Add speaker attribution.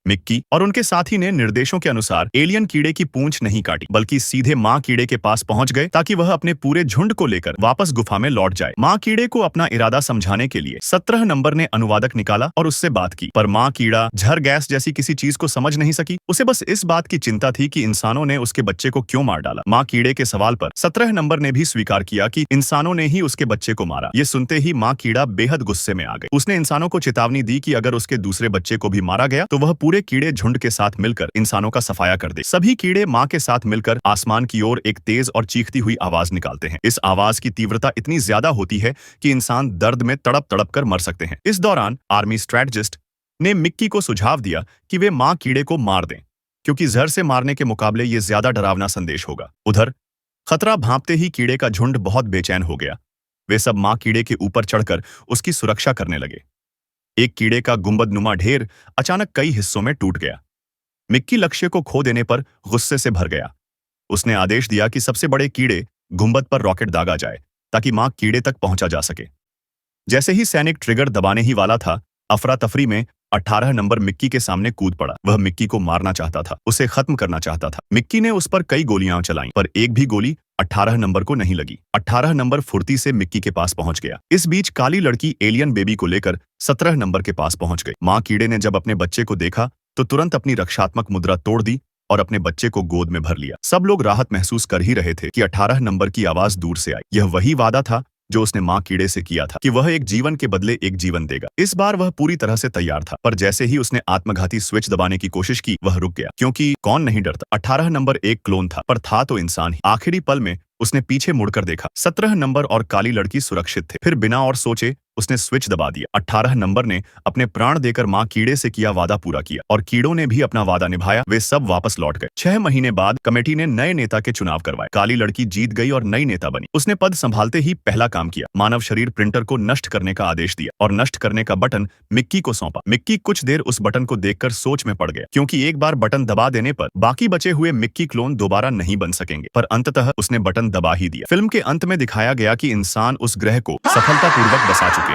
Speaker 1: Mickey और उनके साथी ने निर्देशों के अनुसार एलियन कीड़े की पूंछ नहीं काटी, बल्कि सीधे माँ कीड़े के पास पहुंच गए ताकि वह अपने पूरे झुंड को लेकर वापस गुफा में लौट जाए। माँ कीड़े को अपना इरादा समझाने के लिए 17 नंबर ने अनुवादक निकाला और उससे बात की, पर माँ कीड़ा झर गैस जैसी किसी चीज को समझ नहीं सकी। उसे बस इस बात की चिंता थी कि इंसानों ने उसके बच्चे को क्यों मार डाला। माँ कीड़े के सवाल पर 17 नंबर ने भी स्वीकार किया कि इंसानों ने ही उसके बच्चे को मारा। ये सुनते ही माँ कीड़ा बेहद गुस्से में आ गई। उसने इंसानों को चेतावनी दी कि अगर उसके दूसरे बच्चे को भी मारा गया तो वह पूरे कीड़े झुंड के साथ मिलकर इंसानों का सफाया कर दे। सभी कीड़े माँ के साथ मिलकर आसमान की ओर एक तेज और चीखती हुई आवाज निकालते हैं। इस आवाज की तीव्रता इतनी ज्यादा होती है कि इंसान दर्द में तड़प तड़प कर मर सकते हैं। इस दौरान आर्मी स्ट्रेटजिस्ट ने मिक्की को सुझाव दिया कि वे माँ कीड़े को मार दें, क्योंकि जहर से मारने के मुकाबले ये ज्यादा डरावना संदेश होगा। उधर खतरा भांपते ही कीड़े का झुंड बहुत बेचैन हो गया। वे सब माँ कीड़े के ऊपर चढ़कर उसकी सुरक्षा करने लगे। एक कीड़े का गुंबदनुमा ढेर अचानक कई हिस्सों में टूट गया। मिक्की लक्ष्य को खो देने पर गुस्से से भर गया। उसने आदेश दिया कि सबसे बड़े कीड़े गुंबद पर रॉकेट दागा जाए ताकि माँ कीड़े तक पहुंचा जा सके। जैसे ही सैनिक ट्रिगर दबाने ही वाला था, अफरा तफरी में 18 नंबर मिक्की के सामने कूद पड़ा। वह मिक्की को मारना चाहता था, उसे खत्म करना चाहता था। मिक्की ने उस पर कई गोलियां चलाईं, पर एक भी गोली 18 नंबर को नहीं लगी। 18 नंबर फुर्ती से मिक्की के पास पहुंच गया। इस बीच काली लड़की एलियन बेबी को लेकर 17 नंबर के पास पहुंच गई। माँ कीड़े ने जब अपने बच्चे को देखा तो तुरंत अपनी रक्षात्मक मुद्रा तोड़ दी और अपने बच्चे को गोद में भर लिया। सब लोग राहत महसूस कर ही रहे थे कि 18 नंबर की आवाज दूर से आई। यह वही वादा था जो उसने माँ कीड़े से किया था कि वह एक जीवन के बदले एक जीवन देगा। इस बार वह पूरी तरह से तैयार था, पर जैसे ही उसने आत्मघाती स्विच दबाने की कोशिश की, वह रुक गया, क्योंकि कौन नहीं डरता। 18 नंबर एक क्लोन था, पर था तो इंसान ही। आखिरी पल में उसने पीछे मुड़कर देखा। 17 नंबर और काली लड़की सुरक्षित थे। फिर बिना और सोचे उसने स्विच दबा दिया। 18 नंबर ने अपने प्राण देकर माँ कीड़े से किया वादा पूरा किया और कीड़ों ने भी अपना वादा निभाया। वे सब वापस लौट गए। 6 महीने बाद कमेटी ने नए नेता के चुनाव करवाए। काली लड़की जीत गई और नई नेता बनी। उसने पद संभालते ही पहला काम किया, मानव शरीर प्रिंटर को नष्ट करने का आदेश दिया और नष्ट करने का बटन मिक्की को सौंपा। मिक्की कुछ देर उस बटन को देखकर सोच में पड़ गया, क्योंकि एक बार बटन दबा देने पर बाकी बचे हुए मिक्की क्लोन दोबारा नहीं बन सकेंगे। पर अंततः उसने बटन दबा ही दिया। फिल्म के अंत में दिखाया गया कि इंसान उस ग्रह को सफलतापूर्वक बसा चुके हैं।